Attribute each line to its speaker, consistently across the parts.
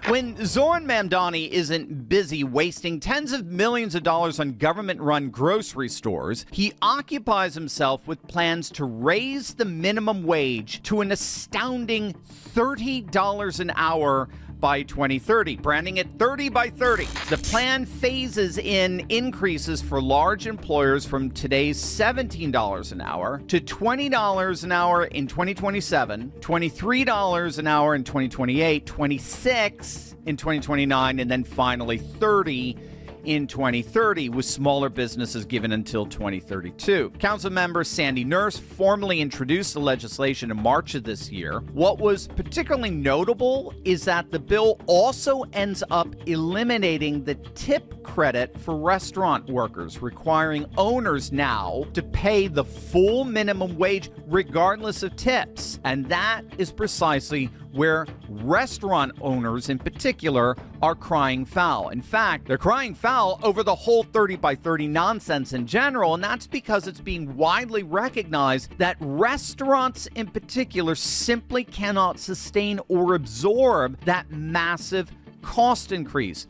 Speaker 1: When Zohran Mamdani isn't busy wasting tens of millions of dollars on government-run grocery stores, he occupies himself with plans to raise the minimum wage to an astounding $30 an hour by 2030, branding it 30 by 30. The plan phases in increases for large employers from today's $17 an hour to $20 an hour in 2027, $23 an hour in 2028, $26 in 2029, and then finally $30 in 2030, with smaller businesses given until 2032. Council member Sandy Nurse formally introduced the legislation in March of this year. What was particularly notable is that the bill also ends up eliminating the tip credit for restaurant workers, requiring owners now to pay the full minimum wage regardless of tips. And that is precisely where restaurant owners in particular are crying foul. In fact, they're crying foul over the whole 30 by 30 nonsense in general, and that's because it's being widely recognized that restaurants in particular simply cannot sustain or absorb that massive cost increase.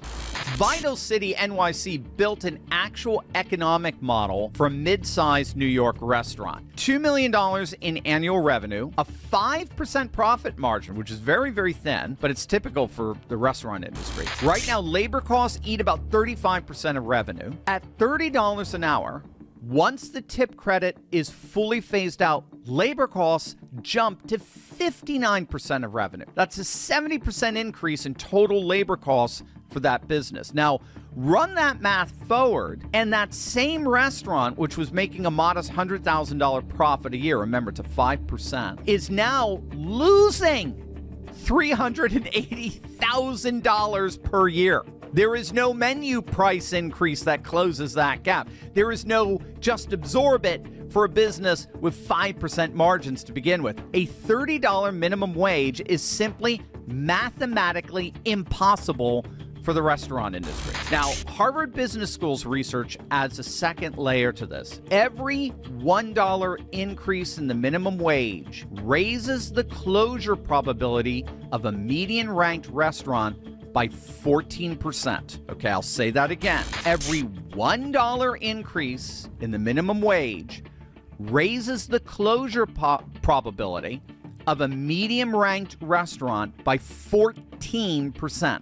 Speaker 1: Vital City NYC built an actual economic model for a mid-sized New York restaurant. $2 million in annual revenue, a 5% profit margin, which is very, very thin, but it's typical for the restaurant industry. Right now, labor costs eat about 35% of revenue. At $30 an hour, once the tip credit is fully phased out, labor costs jump to 59% of revenue. That's a 70% increase in total labor costs for that business. Now, run that math forward, and that same restaurant, which was making a modest $100,000 profit a year, remember, it's a 5%, is now losing $380,000 per year. There is no menu price increase that closes that gap. There is no just absorb it for a business with 5% margins to begin with. A $30 minimum wage is simply mathematically impossible for the restaurant industry. Now, Harvard Business School's research adds a second layer to this. Every $1 increase in the minimum wage raises the closure probability of a median-ranked restaurant by 14%. Okay, I'll say that again. Every $1 increase in the minimum wage raises the closure probability of a medium-ranked restaurant by 14%.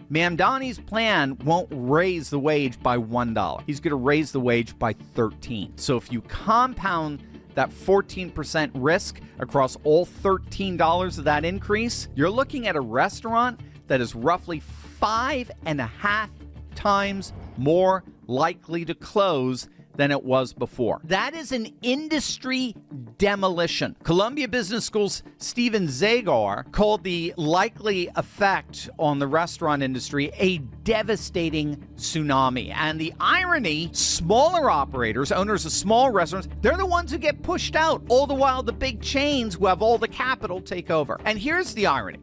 Speaker 1: Mamdani's plan won't raise the wage by $1. He's going to raise the wage by 13. So if you compound that 14% risk across all $13 of that increase, you're looking at a restaurant that is roughly 5.5 times more likely to close than it was before. That is an industry demolition. Columbia Business School's Stephen Zagar called the likely effect on the restaurant industry a devastating tsunami. And the irony, smaller operators, owners of small restaurants, they're the ones who get pushed out, all the while the big chains who have all the capital take over. And here's the irony.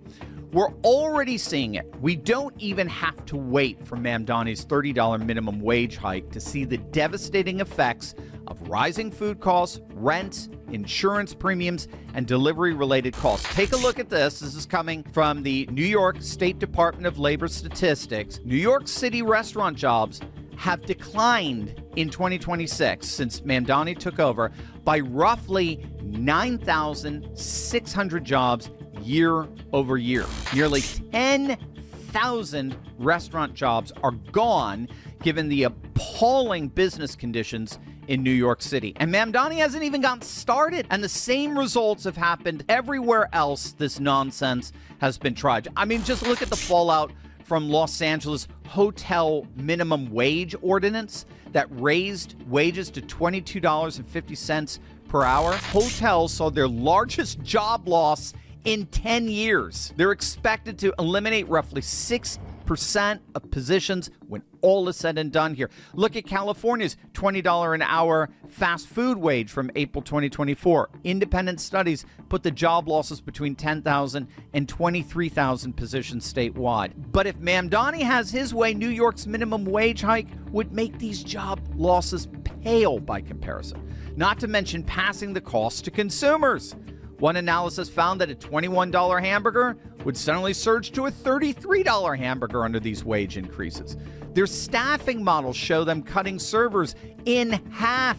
Speaker 1: We're already seeing it. We don't even have to wait for Mamdani's $30 minimum wage hike to see the devastating effects of rising food costs, rent, insurance premiums, and delivery-related costs. Take a look at this. This is coming from the New York State Department of Labor Statistics. New York City restaurant jobs have declined in 2026 since Mamdani took over by roughly 9,600 jobs year over year. Nearly 10,000 restaurant jobs are gone given the appalling business conditions in New York City. And Mamdani hasn't even gotten started. And the same results have happened everywhere else this nonsense has been tried. I mean, just look at the fallout from Los Angeles hotel minimum wage ordinance that raised wages to $22.50 per hour. Hotels saw their largest job loss in 10 years. They're expected to eliminate roughly 6% of positions when all is said and done here. Look at California's $20 an hour fast food wage from April 2024. Independent studies put the job losses between 10,000 and 23,000 positions statewide. But if Mamdani has his way, New York's minimum wage hike would make these job losses pale by comparison, not to mention passing the cost to consumers. One analysis found that a $21 hamburger would suddenly surge to a $33 hamburger under these wage increases. Their staffing models show them cutting servers in half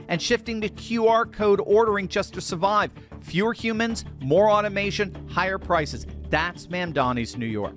Speaker 1: and shifting to QR code ordering just to survive. Fewer humans, more automation, higher prices. That's Mamdani's New York.